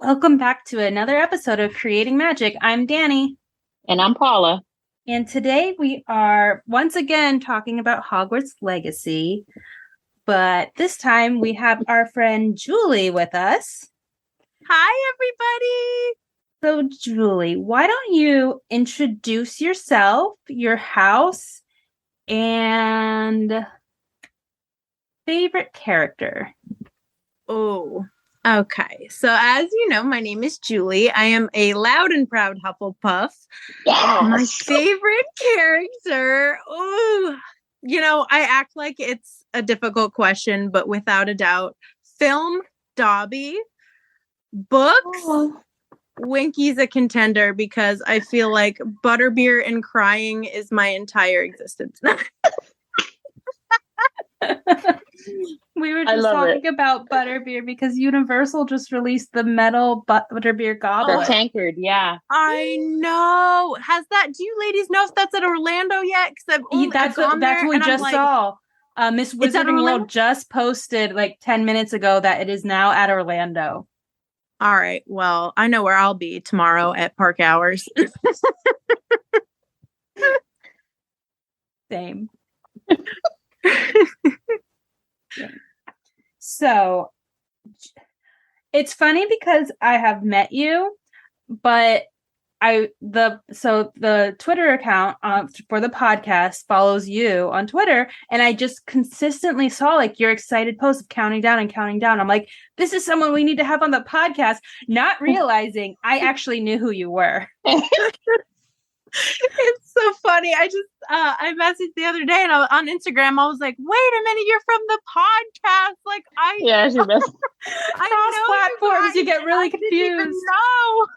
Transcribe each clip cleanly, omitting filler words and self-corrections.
Welcome back to another episode of Creating Magic. I'm Dani. And I'm Paula. And today we are once again talking about Hogwarts Legacy. But this time we have our friend Julie with us. Hi, everybody. So, Julie, why don't you introduce yourself, your house, and favorite character? Oh, okay. So as you know, my name is Julie. I am a loud and proud Hufflepuff. Yes. My favorite character. Oh, I act like it's a difficult question, but without a doubt, film, Dobby, books, Winky's a contender because I feel like butterbeer and crying is my entire existence. We were just talking about butterbeer because Universal just released the metal butterbeer goblet. The tankard, yeah. I know. Do you ladies know if that's at Orlando yet? Because that's what we just saw. Miss Wizarding World just posted like 10 minutes ago that it is now at Orlando. All right. Well, I know where I'll be tomorrow at park hours. Same. So it's funny because I have met you, but the Twitter account for the podcast follows you on Twitter, and I just consistently saw like your excited posts of counting down. I'm like, this is someone we need to have on the podcast, not realizing I actually knew who you were. It's so funny. I messaged the other day and on Instagram, I was like, wait a minute, you're from the podcast. Like yeah, she messaged. Cross platforms, you get really confused. No.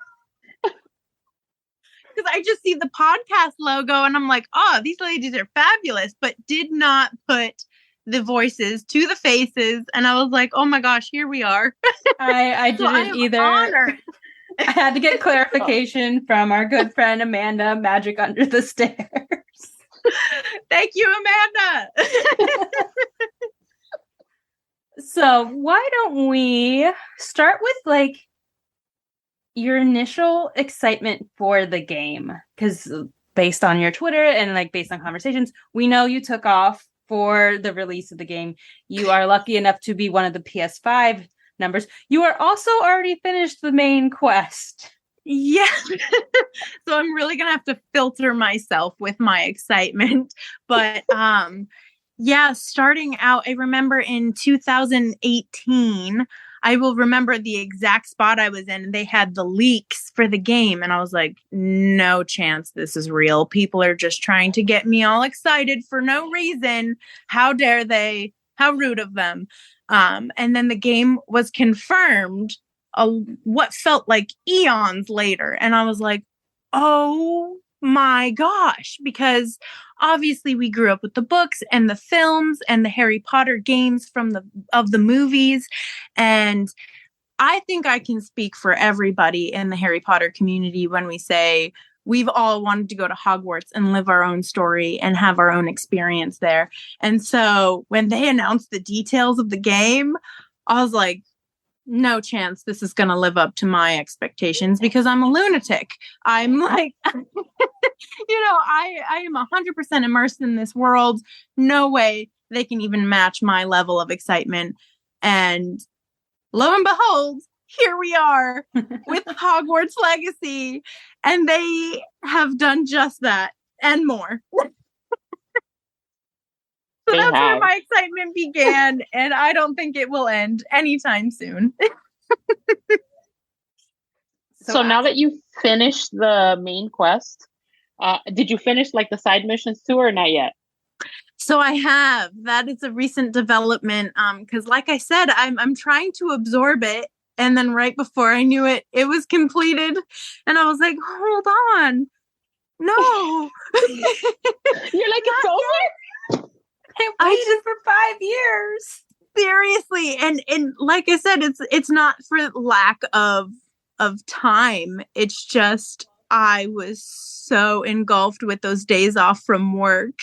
Because I just see the podcast logo and I'm like, oh, these ladies are fabulous, but did not put the voices to the faces. And I was like, oh my gosh, here we are. I didn't either. Honored. I had to get clarification from our good friend Amanda, Magic Under the Stairs. Thank you, Amanda. So why don't we start with like your initial excitement for the game? Because based on your Twitter and like based on conversations, we know you took off for the release of the game. You are lucky enough to be one of the PS5 numbers. You are also already finished the main quest. Yeah. So I'm really gonna have to filter myself with my excitement. But starting out, I remember in 2018, I will remember the exact spot I was in, and they had the leaks for the game, and I was like, no chance this is real. People are just trying to get me all excited for no reason. How dare they? How rude of them. And then the game was confirmed what felt like eons later. And I was like, oh my gosh, because obviously we grew up with the books and the films and the Harry Potter games of the movies. And I think I can speak for everybody in the Harry Potter community when we say we've all wanted to go to Hogwarts and live our own story and have our own experience there. And so when they announced the details of the game, I was like, no chance this is going to live up to my expectations because I'm a lunatic. I'm like, I am 100% immersed in this world. No way they can even match my level of excitement. And lo and behold, here we are with Hogwarts Legacy, and they have done just that and more. So that's where my excitement began, and I don't think it will end anytime soon. So now that you finished the main quest, did you finish like the side missions too, or not yet? So I have. That is a recent development. Because like I said, I'm trying to absorb it. And then right before I knew it, it was completed. And I was like, hold on. No. You're like, it's over? I waited for 5 years. Seriously. And like I said, it's not for lack of time. It's just I was so engulfed with those days off from work.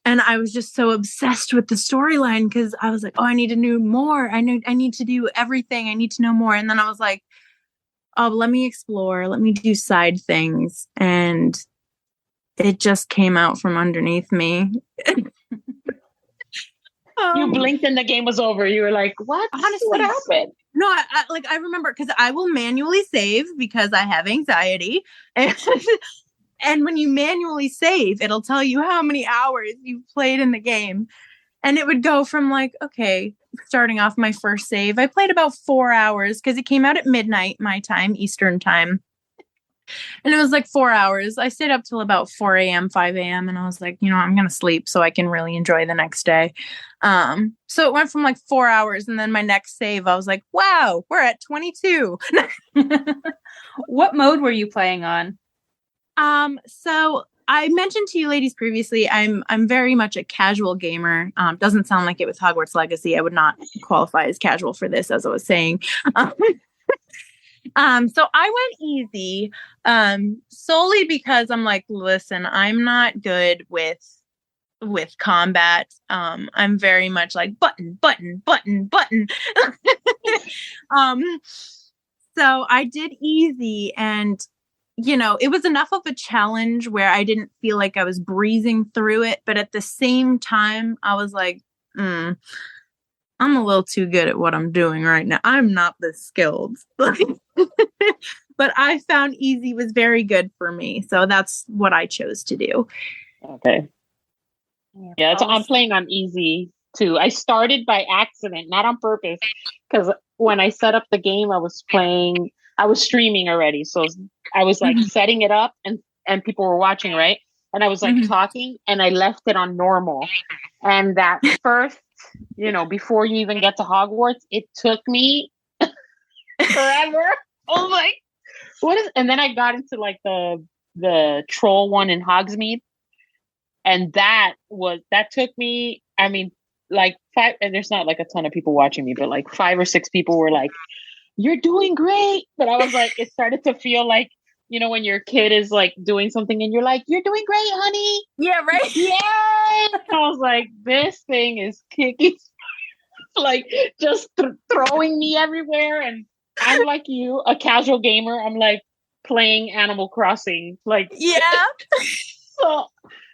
And I was just so obsessed with the storyline because I was like, oh, I need to know more. I need to do everything. I need to know more. And then I was like, oh, let me explore, let me do side things. And it just came out from underneath me. You blinked and the game was over. You were like, what? Honestly, what happened? No, I remember because I will manually save because I have anxiety. And, and when you manually save, it'll tell you how many hours you've played in the game. And it would go from like, okay, starting off my first save, I played about 4 hours because it came out at midnight, my time, Eastern time. And it was like 4 hours. I stayed up till about 4 a.m., 5 a.m. And I was like, I'm going to sleep so I can really enjoy the next day. So it went from like 4 hours. And then my next save, I was like, wow, we're at 22. What mode were you playing on? So I mentioned to you ladies previously, I'm very much a casual gamer. Doesn't sound like it with Hogwarts Legacy. I would not qualify as casual for this, as I was saying. So I went easy, solely because I'm like, listen, I'm not good with combat. I'm very much like button. So I did easy, and it was enough of a challenge where I didn't feel like I was breezing through it, but at the same time, I was like, I'm a little too good at what I'm doing right now. I'm not this skilled. But I found easy was very good for me. So that's what I chose to do. Okay. Yeah, so I'm playing on easy too. I started by accident, not on purpose. Because when I set up the game, I was streaming already. So I was like setting it up and people were watching, right? And I was like talking and I left it on normal. And that first, before you even get to Hogwarts, it took me forever. Oh my, and then I got into like the troll one in Hogsmeade. And that took me, I mean, like 5, and there's not like a ton of people watching me, but like 5 or 6 people were like, you're doing great. But I was like, it started to feel like, when your kid is like doing something and you're like, you're doing great, honey. Yeah, right. Yeah. And I was like, this thing is kicking, like just throwing me everywhere. And I'm like you, a casual gamer. I'm like playing Animal Crossing. Like, yeah. So,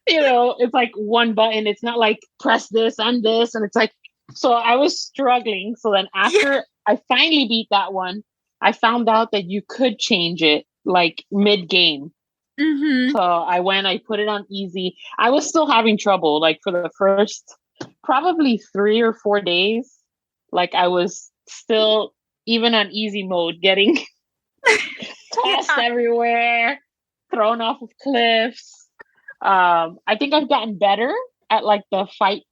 it's like one button. It's not like press this and this. And it's like, so I was struggling. So then after I finally beat that one, I found out that you could change it like mid-game. So I put it on easy. I was still having trouble, like for the first probably 3 or 4 days. Like I was still, even on easy mode, getting tossed everywhere, thrown off of cliffs. I think I've gotten better at like the fight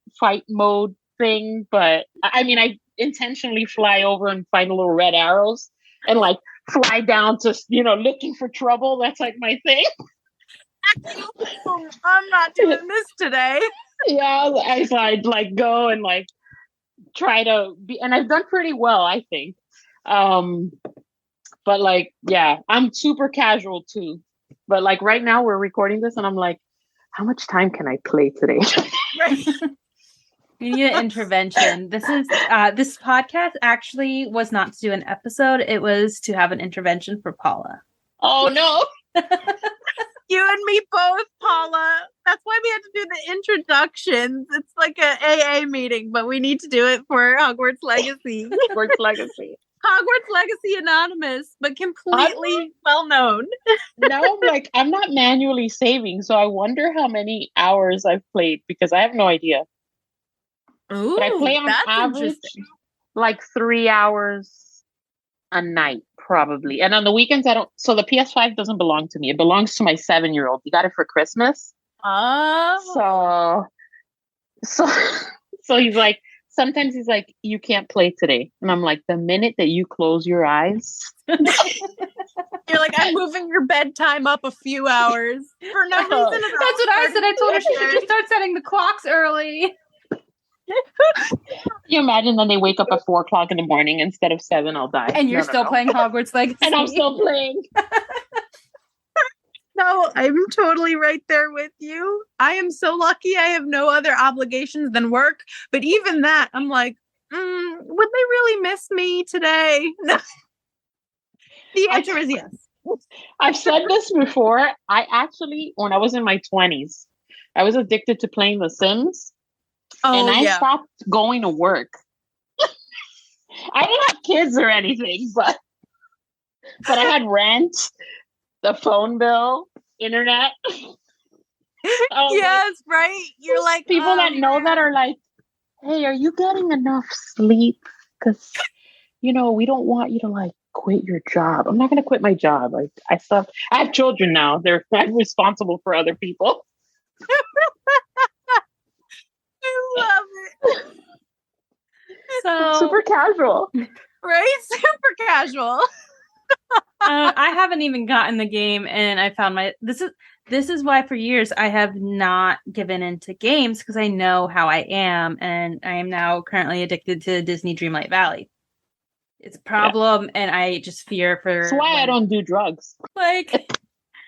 mode thing, but I mean, I intentionally fly over and find little red arrows and like fly down to, looking for trouble. That's like my thing. I'm not doing this today. Yeah, I'd like go and like try to be, and I've done pretty well, I think. But like, yeah, I'm super casual too. But like right now we're recording this and I'm like, how much time can I play today? You need an intervention. This podcast actually was not to do an episode. It was to have an intervention for Paula. Oh no. You and me both, Paula. That's why we had to do the introductions. It's like a AA meeting, but we need to do it for Hogwarts Legacy. Hogwarts Legacy. Hogwarts Legacy Anonymous, but completely well known. Now I'm like, I'm not manually saving, so I wonder how many hours I've played because I have no idea. Ooh, but I play on average like 3 hours a night, probably. And on the weekends, I don't. So the PS5 doesn't belong to me. It belongs to my 7-year-old. He got it for Christmas. Oh. So he's like, sometimes he's like, you can't play today. And I'm like, the minute that you close your eyes. You're like, I'm moving your bedtime up a few hours for no reason at all. That's what I said. I told her she should just start setting the clocks early. You imagine then they wake up at 4 o'clock in the morning instead of 7, I'll die. And you're still playing Hogwarts Legacy. And I'm still playing. No, I'm totally right there with you. I am so lucky I have no other obligations than work. But even that, I'm like, would they really miss me today? No. The answer is yes. I've said this before. I actually, when I was in my 20s, I was addicted to playing The Sims. And I stopped going to work. I didn't have kids or anything, but I had rent, the phone bill, internet. Yes, right. You're like people that know that are like, hey, are you getting enough sleep? Because we don't want you to like quit your job. I'm not going to quit my job. I have children now. I'm responsible for other people. I love it. So super casual, right? Super casual. I haven't even gotten the game, and I found this is why for years I have not given into games, because I know how I am, and I am now currently addicted to Disney Dreamlight Valley. It's a problem, and I just fear for. That's why I don't do drugs. Like,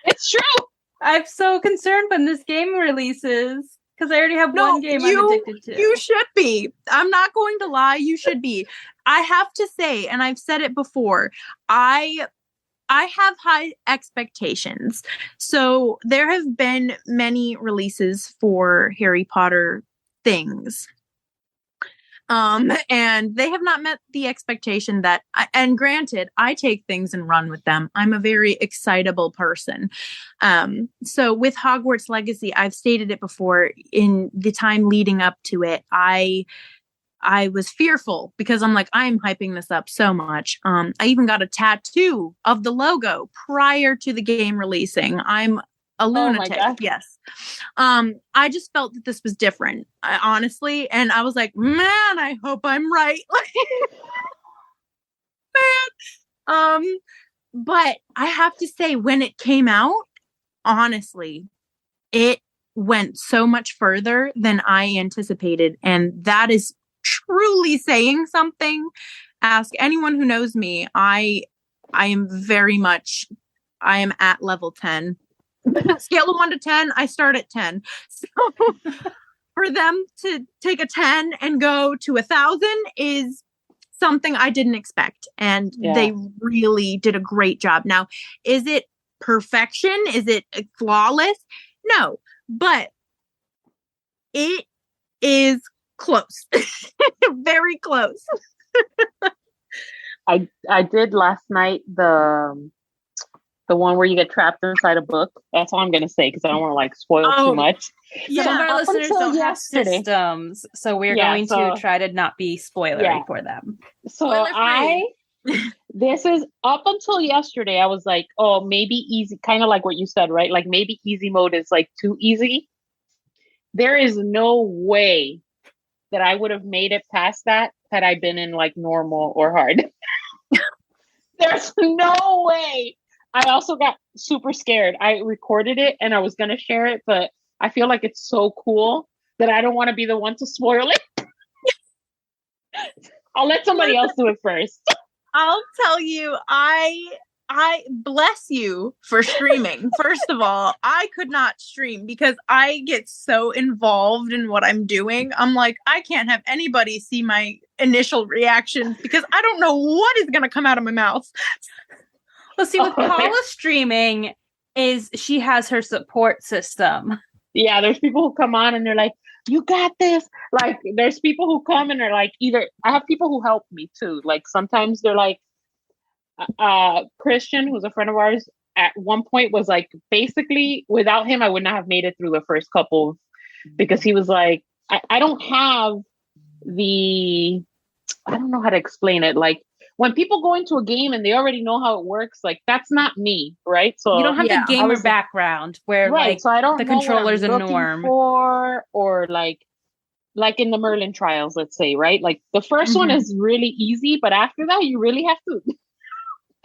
it's true. I'm so concerned when this game releases, because I already have one game I'm addicted to. You should be. I'm not going to lie. You should be. I have to say, and I've said it before, I have high expectations. So there have been many releases for Harry Potter things. And they have not met the expectation that, and granted, I take things and run with them. I'm a very excitable person. So with Hogwarts Legacy, I've stated it before, in the time leading up to it, I was fearful because I'm like, I'm hyping this up so much. I even got a tattoo of the logo prior to the game releasing. I'm a lunatic. Oh, yes. I just felt that this was different, honestly. And I was like, man, I hope I'm right. Man. But I have to say, when it came out, honestly, it went so much further than I anticipated. And that is truly saying something. Ask anyone who knows me. I am at level 10. Scale of 1 to 10, I start at 10. So for them to take a 10 and go to 1,000 is something I didn't expect. And they really did a great job. Now, is it perfection? Is it flawless? No, but it is close. Very close. I did last night the one where you get trapped inside a book. That's all I'm going to say, because I don't want to spoil too much. Some of our listeners don't have systems, so we're going to try to not be spoilery for them. So this is up until yesterday, I was like, oh, maybe easy, kind of like what you said, right? Like maybe easy mode is like too easy. There is no way that I would have made it past that had I been in like normal or hard. There's no way. I also got super scared. I recorded it and I was going to share it, but I feel like it's so cool that I don't want to be the one to spoil it. I'll let somebody else do it first. I'll tell you, I bless you for streaming. First of all, I could not stream because I get so involved in what I'm doing. I'm like, I can't have anybody see my initial reaction because I don't know what is going to come out of my mouth. Well, see, with Paula streaming, is she has her support system. Yeah, there's people who come on and they're like, you got this. Like, there's people who come and they're like, I have people who help me too. Like, sometimes they're like, Christian, who's a friend of ours, at one point was like, basically, without him, I would not have made it through the first couple, because he was like, I don't have I don't know how to explain it. Like, when people go into a game and they already know how it works, like, that's not me, right? So you don't have the gamer background where like, so I don't the controller's a norm or like in the Merlin trials, let's say, right? Like the first one is really easy, but after that you really have to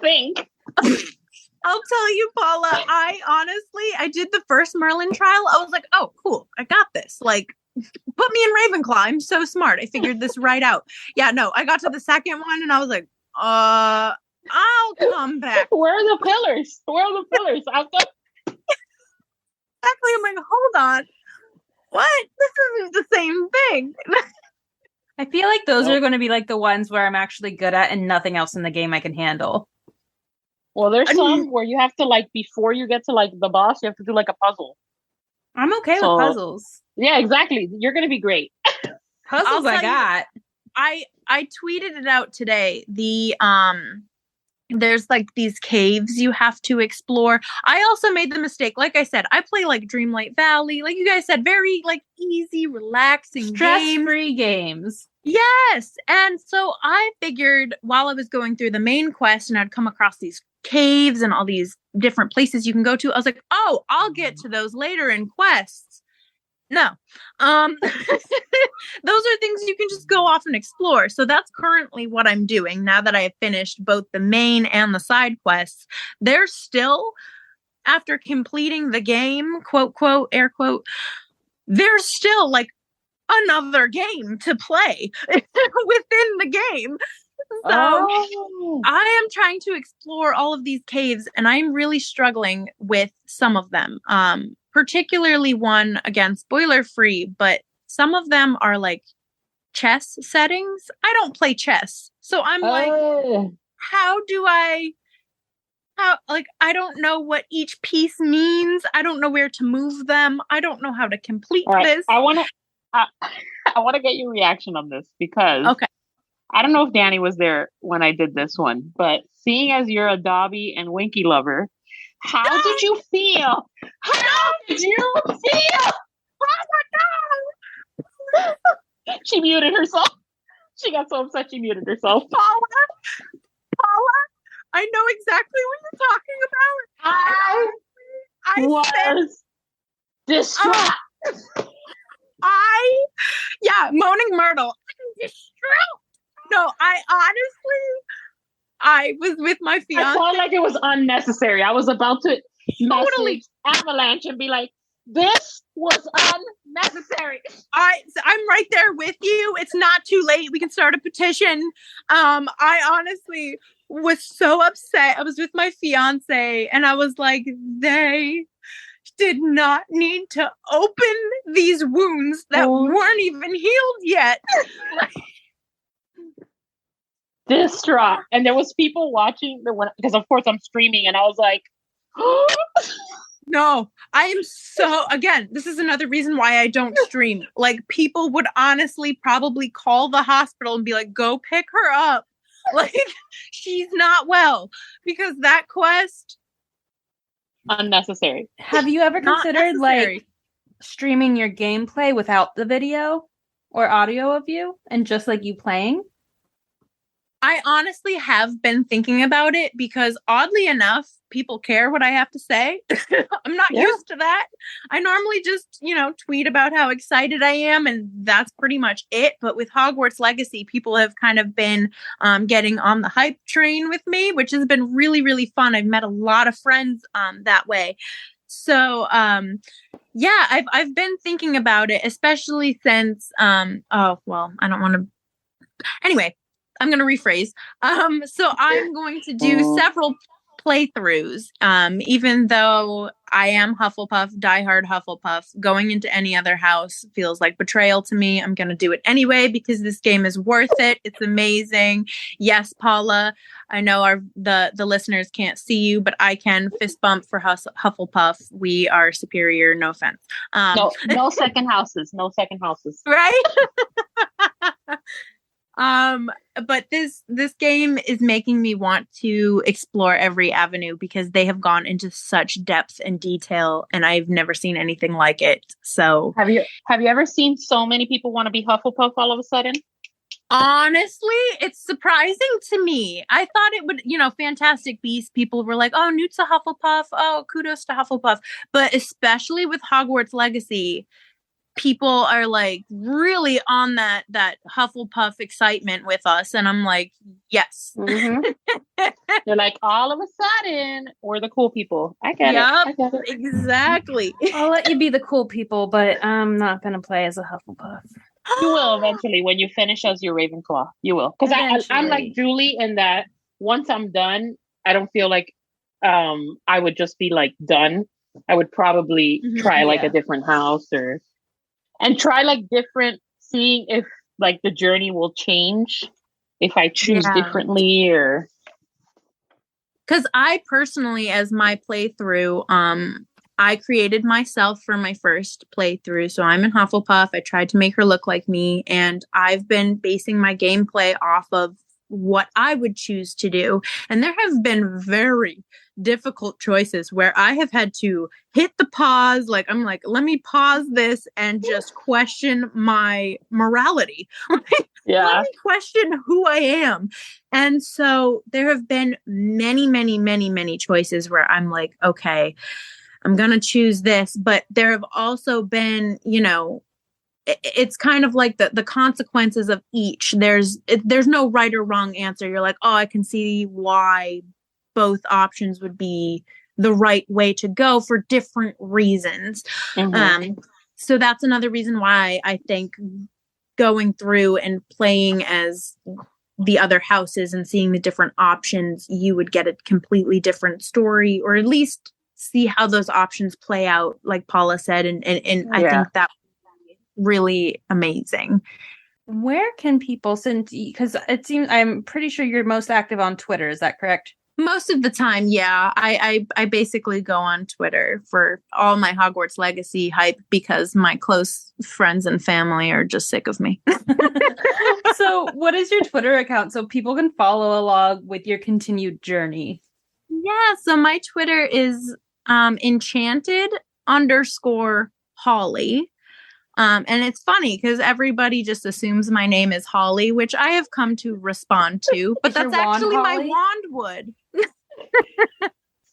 think. I'll tell you, Paula, I did the first Merlin trial. I was like, oh, cool, I got this. Like, put me in Ravenclaw. I'm so smart. I figured this right out. Yeah, no, I got to the second one and I was like, I'll come back. Where are the pillars? I'll go. Exactly. I'm like, hold on. What? This isn't the same thing. I feel like those are going to be like the ones where I'm actually good at and nothing else in the game I can handle. Well, there's some where you have to like before you get to like the boss, you have to do like a puzzle. I'm okay with puzzles. Yeah, exactly. You're gonna be great. Puzzles I got. I tweeted it out today. There's like these caves you have to explore. I also made the mistake. Like I said, I play like Dreamlight Valley. Like you guys said, very like easy, relaxing, stress-free games. Yes. And so I figured while I was going through the main quest and I'd come across these caves and all these different places you can go to, I was like, oh, I'll get to those later in quests. No. Those are things you can just go off and explore. So that's currently what I'm doing now that I have finished both the main and the side quests. There's still, after completing the game, quote, quote, air quote, there's still like another game to play within the game. So I am trying to explore all of these caves and I'm really struggling with some of them. Particularly one, again, spoiler free, but some of them are like chess settings. I don't play chess. So I'm like, I don't know what each piece means. I don't know where to move them. I don't know how to complete this. I want to get your reaction on this because I don't know if Dani was there when I did this one, but seeing as you're a Dobby and Winky lover, how did you feel? How did you feel? Oh my God! She muted herself. She got so upset she muted herself. Paula, I know exactly what you're talking about. I was distraught. Moaning Myrtle. I'm distraught. No, I was with my fiance. I felt like it was unnecessary. I was about to totally Avalanche and be like, this was unnecessary. I'm right there with you. It's not too late. We can start a petition. I honestly was so upset. I was with my fiance and I was like, they did not need to open these wounds that weren't even healed yet. Distraught. And there was people watching because of course I'm streaming and I was like, no, I am so, again, this is another reason why I don't stream. Like people would honestly probably call the hospital and be like, go pick her up. Like she's not well because that quest. Unnecessary. Have you ever considered like streaming your gameplay without the video or audio of you and just like you playing? I honestly have been thinking about it because oddly enough, people care what I have to say. I'm not used to that. I normally just, tweet about how excited I am and that's pretty much it. But with Hogwarts Legacy, people have kind of been getting on the hype train with me, which has been really, really fun. I've met a lot of friends that way. So, I've been thinking about it, especially since, I don't want to. Anyway, I'm going to rephrase. So I'm going to do several playthroughs, even though I am Hufflepuff, diehard Hufflepuff. Going into any other house feels like betrayal to me. I'm going to do it anyway because this game is worth it. It's amazing. Yes, Paula, I know the listeners can't see you, but I can fist bump for Hufflepuff. We are superior. No offense. No second houses. No second houses. Right? But this game is making me want to explore every avenue because they have gone into such depth and detail and I've never seen anything like it. So have you ever seen so many people want to be Hufflepuff all of a sudden? Honestly, it's surprising to me. I thought it would, Fantastic Beasts, people were like, oh, Newt's a Hufflepuff. Oh, kudos to Hufflepuff. But especially with Hogwarts Legacy, people are like really on that Hufflepuff excitement with us. And I'm like, yes. Mm-hmm. They're like, all of a sudden, we're the cool people. I get it. Exactly. I'll let you be the cool people, but I'm not going to play as a Hufflepuff. You will eventually when you finish as your Ravenclaw. You will. Because I'm like Julie in that once I'm done, I don't feel like I would just be like done. I would probably try like a different house and try like different, seeing if like the journey will change if I choose differently or. Because I personally, as my playthrough, I created myself for my first playthrough. So I'm in Hufflepuff. I tried to make her look like me, and I've been basing my gameplay off of what I would choose to do. And there have been very difficult choices where I have had to hit the pause. Like, I'm like, let me pause this and just question my morality. Let me question who I am. And so there have been many, many, many, many choices where I'm like, okay, I'm going to choose this. But there have also been, it's kind of like the consequences of each. There's no right or wrong answer. You're like, oh, I can see why both options would be the right way to go for different reasons. So that's another reason why I think going through and playing as the other houses and seeing the different options, you would get a completely different story, or at least see how those options play out, like Paula said. And I think that really amazing. Where can people send, because it seems, I'm pretty sure you're most active on Twitter, is that correct? Most of the time, yeah. I basically go on Twitter for all my Hogwarts Legacy hype because my close friends and family are just sick of me. So what is your Twitter account so people can follow along with your continued journey? Yeah, so my Twitter is enchanted_Holly. And it's funny because everybody just assumes my name is Holly, which I have come to respond to, but that's actually my wand wood.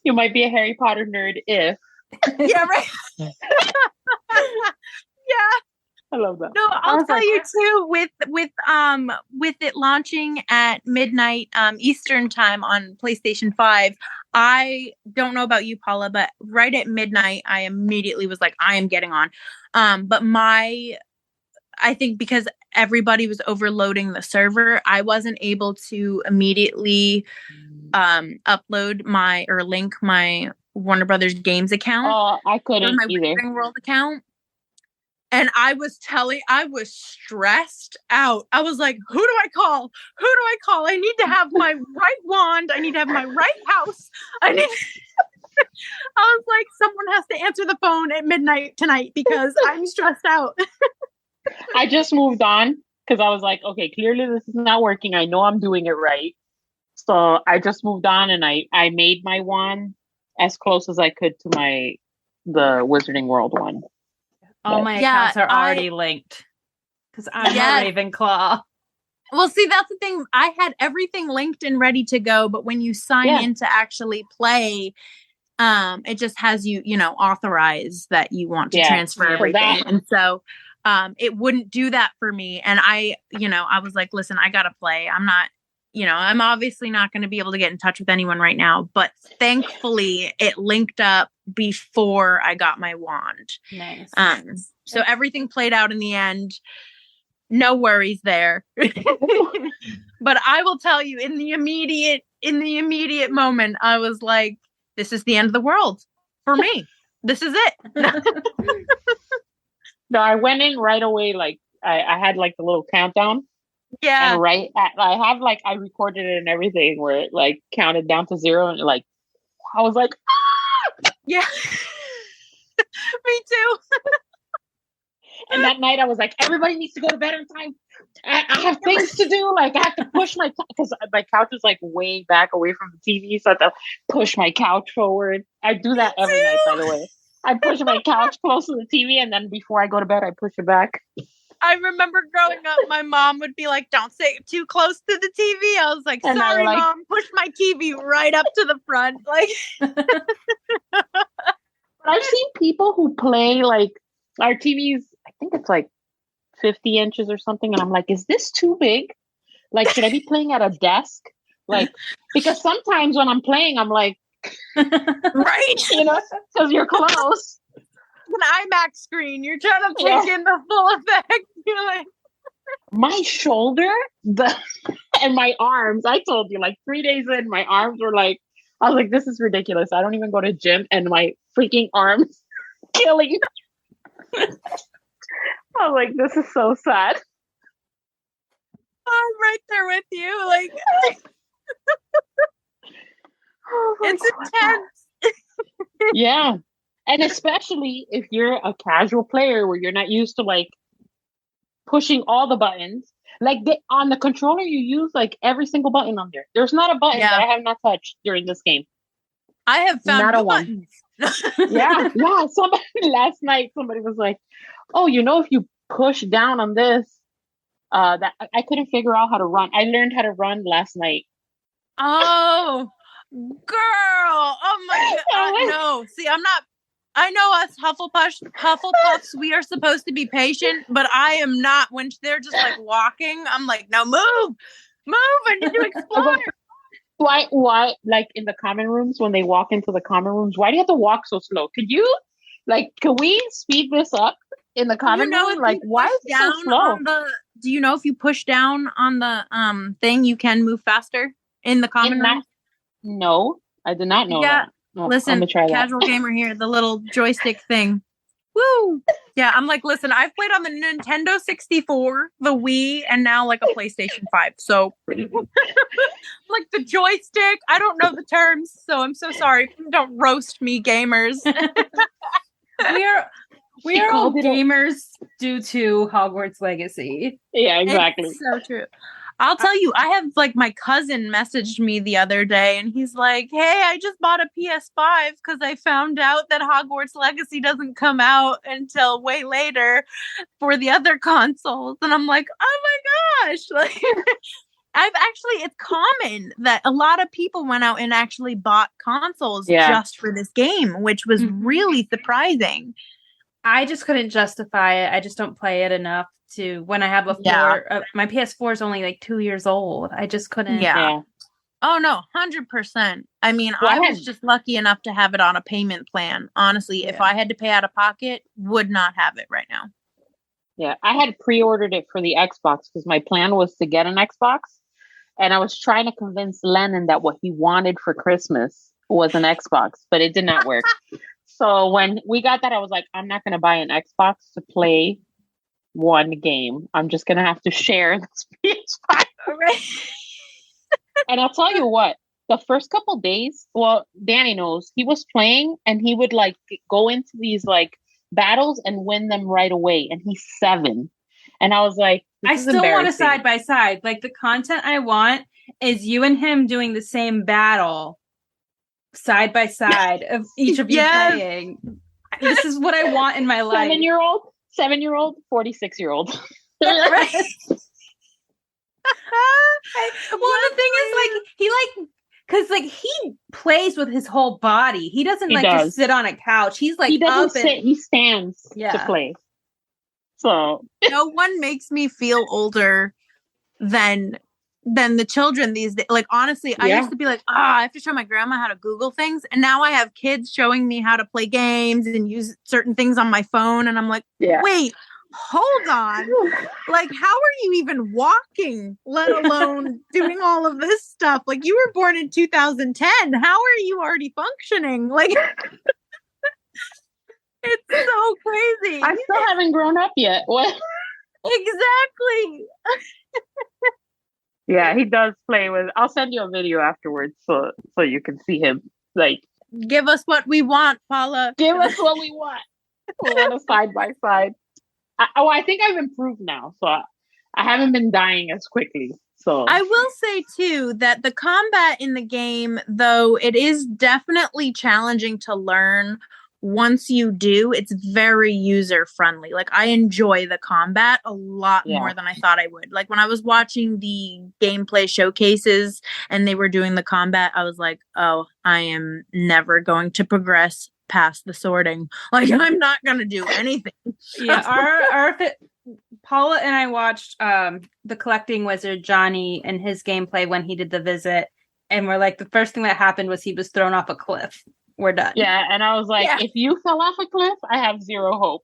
You might be a Harry Potter nerd if. Yeah, right. Yeah. I love that. No, I'll tell you too, with it launching at midnight Eastern time on PlayStation 5, I don't know about you, Paula, but right at midnight, I immediately was like, I am getting on. But I think because everybody was overloading the server, I wasn't able to immediately upload link my Warner Brothers Games account. Oh, I couldn't my either. Wizarding World account. And I was stressed out. I was like, who do I call? Who do I call? I need to have my right wand. I need to have my right house. I was like, someone has to answer the phone at midnight tonight because I'm stressed out. I just moved on because I was like, okay, clearly this is not working. I know I'm doing it right. So I just moved on and I made my wand as close as I could to the Wizarding World one. All my accounts are already linked because I'm a Ravenclaw. Well, see, that's the thing. I had everything linked and ready to go, but when you sign in to actually play, it just has you, authorize that you want to transfer everything. And so it wouldn't do that for me. And I was like, listen, I got to play. I'm not, I'm obviously not going to be able to get in touch with anyone right now, but thankfully it linked up before I got my wand. Nice. So everything played out in the end. No worries there. But I will tell you, in the immediate moment, I was like, this is the end of the world for me. This is it. No, I went in right away. Like I had like the little countdown. Yeah. And I recorded it and everything where it like counted down to 0 and like, I was like, ah! Yeah. Me too. And that night I was like, everybody needs to go to bed on time. I have things to do. Like I have to push because my couch is like way back away from the TV. So I have to push my couch forward. I do that every night, by the way. I push my couch close to the TV and then before I go to bed, I push it back. I remember growing up, my mom would be like, don't sit too close to the TV. I was like, sorry, Mom, push my TV right up to the front. Like, I've seen people who play like our TVs, I think it's like 50 inches or something. And I'm like, is this too big? Like, should I be playing at a desk? Like, because sometimes when I'm playing, I'm like, right, because you're close. An IMAX screen. You're trying to take in the full effect. You're like, my shoulder, and my arms. I told you, like 3 days in, my arms were like, I was like, this is ridiculous. I don't even go to gym, and my freaking arms killing. I was like, this is so sad. I'm right there with you. Like, It's intense. Yeah. And especially if you're a casual player where you're not used to like pushing all the buttons. Like on the controller, you use like every single button on there. There's not a button that I have not touched during this game. I have found not new a one. buttons. Yeah. Somebody last night, somebody was like, "Oh, if you push down on this, that I couldn't figure out how to run. I learned how to run last night." Oh, girl! Oh my god! No, see, I'm not. I know us Hufflepuffs, we are supposed to be patient, but I am not. When they're just like walking, I'm like, no, move, I need to explore. Why, like in the common rooms, when they walk into the common rooms, why do you have to walk so slow? Can we speed this up in the common room? Like, why is it so slow? Do you know if you push down on the thing, you can move faster in the common room? No, I did not know that. Listen, casual gamer here, the little joystick thing. Woo! Yeah, I'm like, listen, I've played on the Nintendo 64, the Wii, and now like a PlayStation 5. So, like the joystick, I don't know the terms, so I'm so sorry. Don't roast me, gamers. we are all gamers due to Hogwarts Legacy. Yeah, exactly. It's so true. I'll tell you, I have like my cousin messaged me the other day and he's like, "Hey, I just bought a PS5 because I found out that Hogwarts Legacy doesn't come out until way later for the other consoles." And I'm like, "Oh my gosh." Like it's common that a lot of people went out and actually bought consoles just for this game, which was really surprising. I just couldn't justify it. I just don't play it enough to when I have a my PS4 is only like 2 years old. I just couldn't. Yeah. Oh no, 100%. I mean, I was just lucky enough to have it on a payment plan. Honestly, if I had to pay out of pocket, would not have it right now. Yeah, I had pre-ordered it for the Xbox because my plan was to get an Xbox, and I was trying to convince Lennon that what he wanted for Christmas was an Xbox, but it did not work. So when we got that, I was like, I'm not going to buy an Xbox to play one game. I'm just going to have to share this PS5. Right. And I'll tell you what, the first couple days, well, Danny knows, he was playing and he would like go into these like battles and win them right away. And he's 7. And I was like, I still want a side by side. Like the content I want is you and him doing the same battle side by side of each of you playing. This is what I want in my life. 7-year-old, 46-year-old. Right. Well, the thing is, because he plays with his whole body. He doesn't just sit on a couch. He's like, he doesn't sit. He stands to play. So no one makes me feel older than the children these days. Like, honestly, I used to be like, I have to show my grandma how to Google things. And now I have kids showing me how to play games and use certain things on my phone. And I'm like, wait, hold on. Like, how are you even walking, let alone doing all of this stuff? Like, you were born in 2010. How are you already functioning? Like, it's so crazy. I still haven't grown up yet. What? Exactly. Yeah, he does play with. I'll send you a video afterwards so you can see him. Like, give us what we want, Paula. Give us what we want. We want a side by side. I think I've improved now, so I haven't been dying as quickly. So I will say too that the combat in the game, though it is definitely challenging to learn, once you do, it's very user friendly. Like, I enjoy the combat a lot more than I thought I would. Like, when I was watching the gameplay showcases and they were doing the combat, I was like, oh, I am never going to progress past the sorting. Like, I'm not going to do anything. Yeah, Paula and I watched the Collecting Wizard, Johnny, and his gameplay when he did the visit. And we're like, the first thing that happened was he was thrown off a cliff. We're done. Yeah, and I was like, if you fell off a cliff, I have zero hope.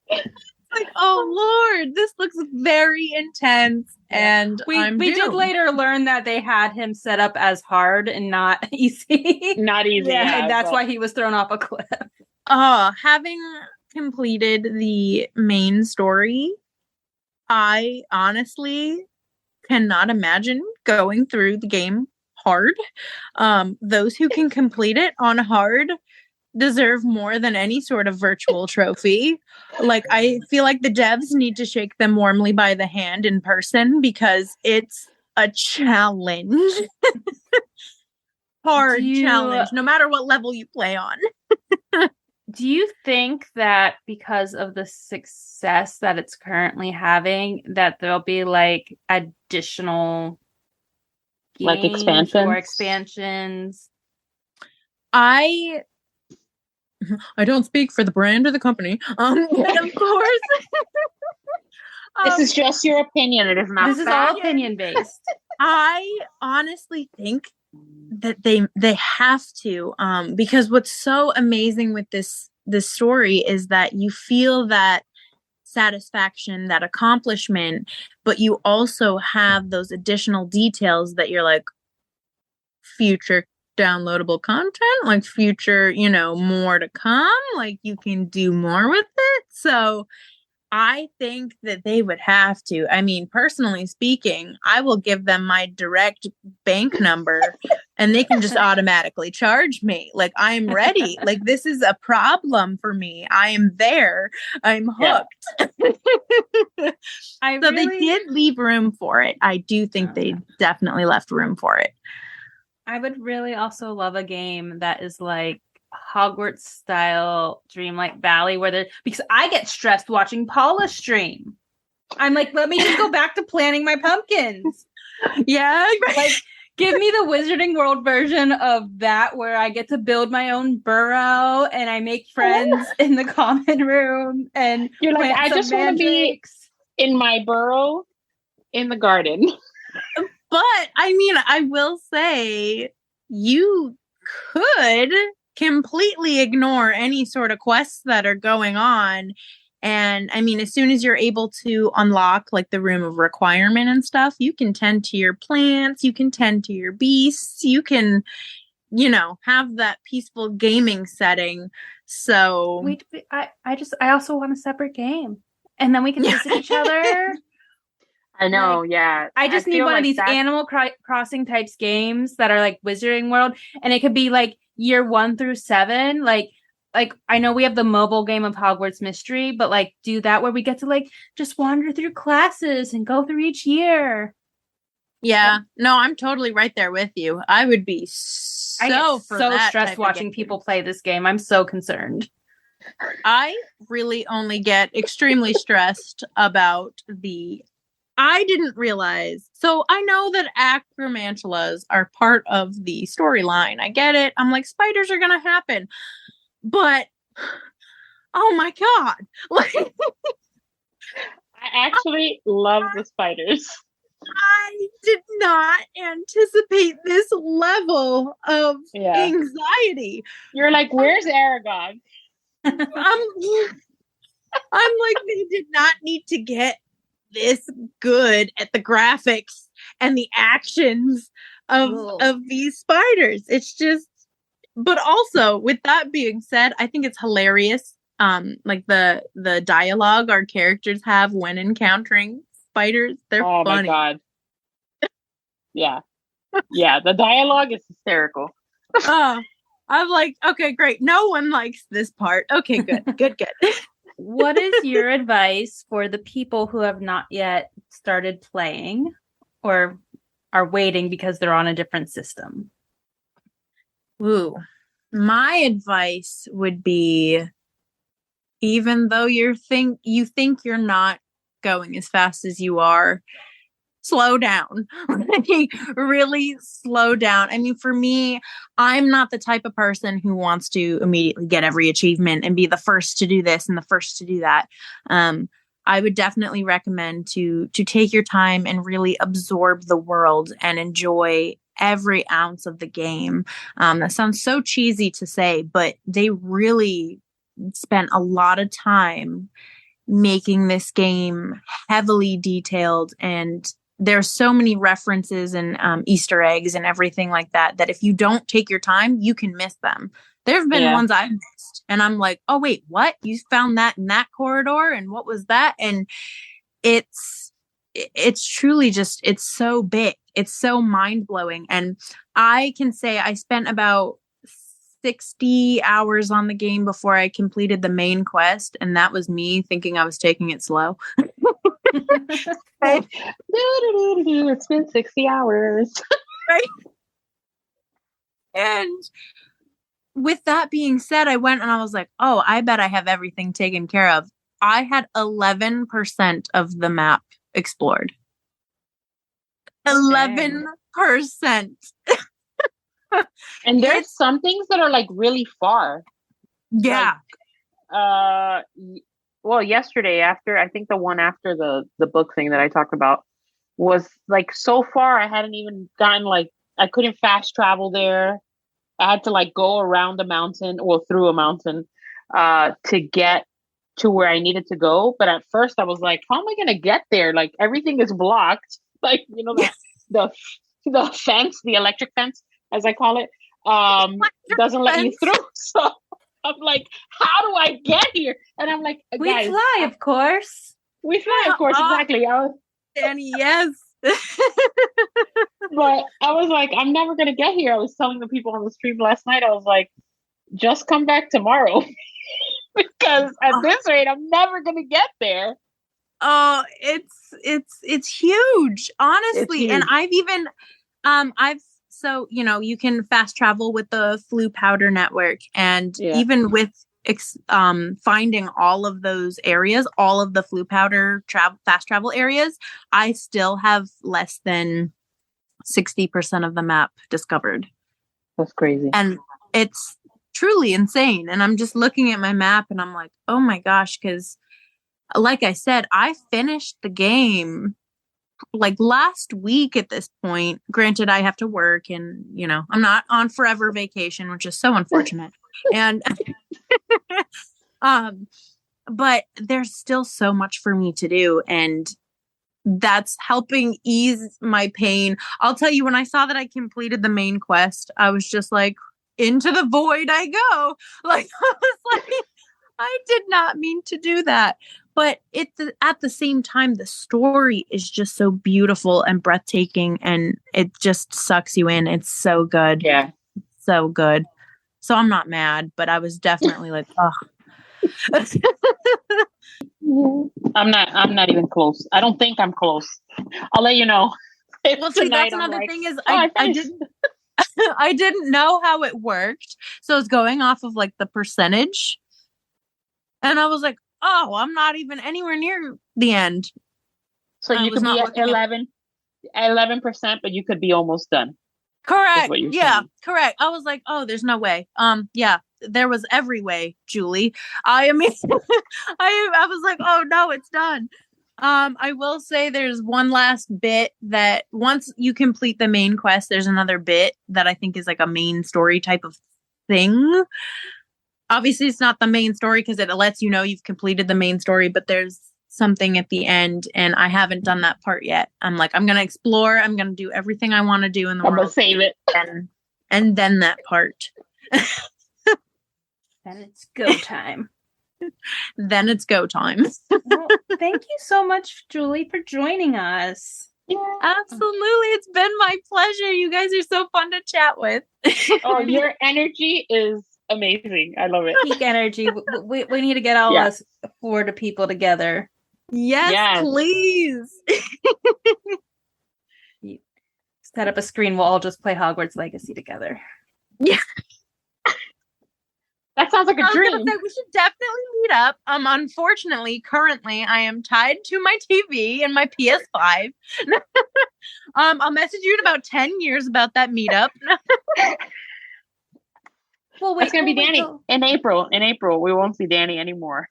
Like, oh Lord, this looks very intense. And we did later learn that they had him set up as hard and not easy. Not easy. And that's why he was thrown off a cliff. Having completed the main story, I honestly cannot imagine going through the game hard. Those who can complete it on hard deserve more than any sort of virtual trophy. Like, I feel like the devs need to shake them warmly by the hand in person because it's a challenge. Hard challenge, no matter what level you play on. Do you think that because of the success that it's currently having, that there'll be like additional like expansions? I don't speak for the brand or the company. But of course. This is just your opinion. It is not. This is all opinion based. I honestly think that they have to, because what's so amazing with this story is that you feel that satisfaction, that accomplishment, but you also have those additional details that you're like, future downloadable content, like future, more to come, like you can do more with it. So I think that they would have to. I mean, personally speaking, I will give them my direct bank number and they can just automatically charge me. Like, I'm ready. Like, this is a problem for me. I am there. I'm hooked. Yeah. They did leave room for it. I do think they definitely left room for it. I would really also love a game that is like Hogwarts style Dreamlight Valley because I get stressed watching Paula stream. I'm like, let me just go back to planting my pumpkins. Yeah. Like, give me the Wizarding World version of that where I get to build my own burrow and I make friends in the common room and you're like, I just want to be in my burrow in the garden. But I mean, I will say you could completely ignore any sort of quests that are going on. And I mean, as soon as you're able to unlock like the room of requirement and stuff, you can tend to your plants, you can tend to your beasts, you can, have that peaceful gaming setting. So I also want a separate game. And then we can visit each other. I know, yeah. I just need one of these Animal Crossing types games that are like Wizarding World, and it could be like year 1 through 7. Like I know we have the mobile game of Hogwarts Mystery, but like do that where we get to like just wander through classes and go through each year. Yeah, no, I'm totally right there with you. I would be so stressed watching people play this game. I'm so concerned. I really only get extremely stressed about I didn't realize. So I know that acromantulas are part of the storyline. I get it. I'm like, spiders are going to happen. But, oh my God. I actually love the spiders. I did not anticipate this level of anxiety. You're like, where's Aragog? I'm like, they did not need to get this good at the graphics and the actions of these spiders. It's just, but also with that being said, I think it's hilarious. Like the dialogue our characters have when encountering spiders, they're funny. Oh my God. Yeah. Yeah, the dialogue is hysterical. I'm like, okay, great. No one likes this part. Okay, good. What is your advice for the people who have not yet started playing or are waiting because they're on a different system? Ooh, my advice would be, even though you think you're not going as fast as you are, slow down. Really slow down. I mean, for me, I'm not the type of person who wants to immediately get every achievement and be the first to do this and the first to do that. I would definitely recommend to take your time and really absorb the world and enjoy every ounce of the game. That sounds so cheesy to say, but they really spent a lot of time making this game heavily detailed, and there's so many references and Easter eggs and everything like that if you don't take your time, you can miss them. There have been ones I've missed and I'm like, oh wait, what? You found that in that corridor? And what was that? And it's it's truly just, it's so big. It's so mind blowing. And I can say I spent about 60 hours on the game before I completed the main quest. And that was me thinking I was taking it slow. It's been 60 hours. Right. And with that being said, I went and I was like, oh, I bet I have everything taken care of. I had 11% of the map explored. 11%. And there's some things that are like really far. Yeah. Like, well, yesterday after, I think the one after the book thing that I talked about was like so far I hadn't even gotten like, I couldn't fast travel there. I had to like go around a mountain or through a mountain to get to where I needed to go. But at first I was like, how am I going to get there? Like everything is blocked. Like, you know, the fence, the electric fence, as I call it, doesn't let you through. So I'm like, how do I get here? And I'm like, we fly, of course. We fly, of course, exactly. Dani, yes. But I was like, I'm never going to get here. I was telling the people on the stream last night, I was like, just come back tomorrow. Because at this rate, I'm never going to get there. Oh, it's huge, honestly. It's huge. And I've even, so, you know, you can fast travel with the Flu Powder Network. And even with finding all of those areas, all of the Flu Powder fast travel areas, I still have less than 60% of the map discovered. That's crazy. And it's truly insane. And I'm just looking at my map and I'm like, oh my gosh, because like I said, I finished the game like last week at this point. Granted, I have to work and, you know, I'm not on forever vacation, which is so unfortunate. And but there's still so much for me to do, and that's helping ease my pain. I'll tell you, when I saw that I completed the main quest, I was just like, into the void I go. Like, I was like, I did not mean to do that. But at the same time, the story is just so beautiful and breathtaking, and it just sucks you in. It's so good. Yeah. So good. So I'm not mad, but I was definitely like, oh. I'm not even close. I don't think I'm close. I'll let you know. Well, see, that's another thing is I didn't know how it worked. So it's going off of like the percentage. And I was like, oh, I'm not even anywhere near the end. So you could be at 11%, but you could be almost done. Correct. Yeah, saying. Correct. I was like, oh, there's no way. Yeah, there was every way, Julie. I mean, I was like, oh no, it's done. I will say there's one last bit that once you complete the main quest, there's another bit that I think is like a main story type of thing. Obviously, it's not the main story because it lets you know you've completed the main story, but there's something at the end, and I haven't done that part yet. I'm like, I'm going to explore. I'm going to do everything I want to do in the world. I'm going to save it. And then that part. Then it's go time. Then it's go time. Well, thank you so much, Julie, for joining us. Yeah, absolutely. It's been my pleasure. You guys are so fun to chat with. Oh, your energy is amazing. I love it. Peak energy. We need to get all us 4 people together. Yes, please. Set up a screen. We'll all just play Hogwarts Legacy together. Yeah. That sounds like a dream. We should definitely meet up. Unfortunately, currently I am tied to my TV and my PS5. I'll message you in about 10 years about that meetup. Well, wait, it's gonna be Dani in April. In April, we won't see Dani anymore.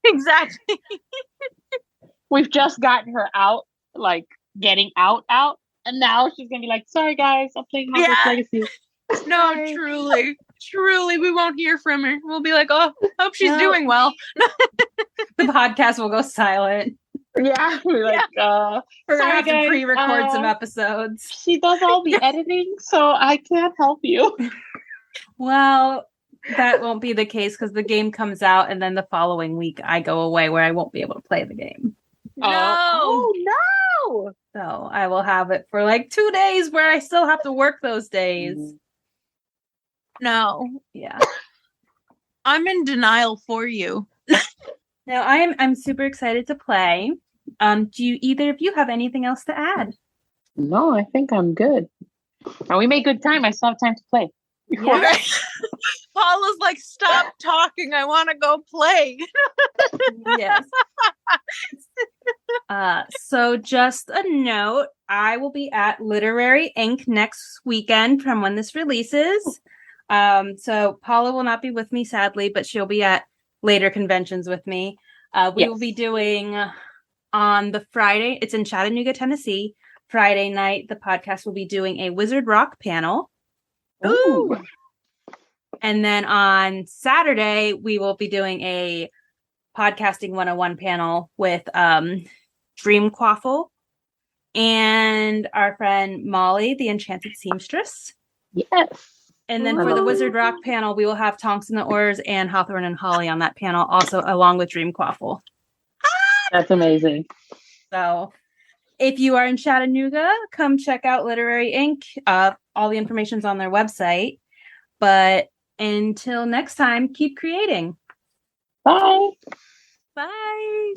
Exactly. We've just gotten her out, like getting out, and now she's gonna be like, "Sorry, guys, I'm playing Hogwarts Legacy." No, truly, we won't hear from her. We'll be like, "Oh, hope she's doing well." The podcast will go silent. Yeah, we're like, we're gonna have to pre-record some episodes. She does all the editing, so I can't help you. Well, that won't be the case because the game comes out and then the following week I go away where I won't be able to play the game. Oh no! So I will have it for like 2 days where I still have to work those days. No. Yeah. I'm in denial for you. Now I'm super excited to play. Do you either of you have anything else to add? No, I think I'm good. And we made good time. I still have time to play. Yeah. Paula's like, stop talking. I want to go play. Yes. So just a note, I will be at Literary Inc. next weekend from when this releases. So Paula will not be with me, sadly, but she'll be at later conventions with me. We will be doing on the Friday, it's in Chattanooga, Tennessee. Friday night, the podcast will be doing a Wizard Rock panel. Ooh. And then on Saturday, we will be doing a podcasting 101 panel with Dream Quaffle and our friend Molly, the Enchanted Seamstress. Yes. And then for the Wizard Rock panel, we will have Tonks and the Oars and Hawthorne and Holly on that panel, also along with Dream Quaffle. That's amazing. So if you are in Chattanooga, come check out Literary Inc. All the information's on their website. But until next time, keep creating. Bye. Bye.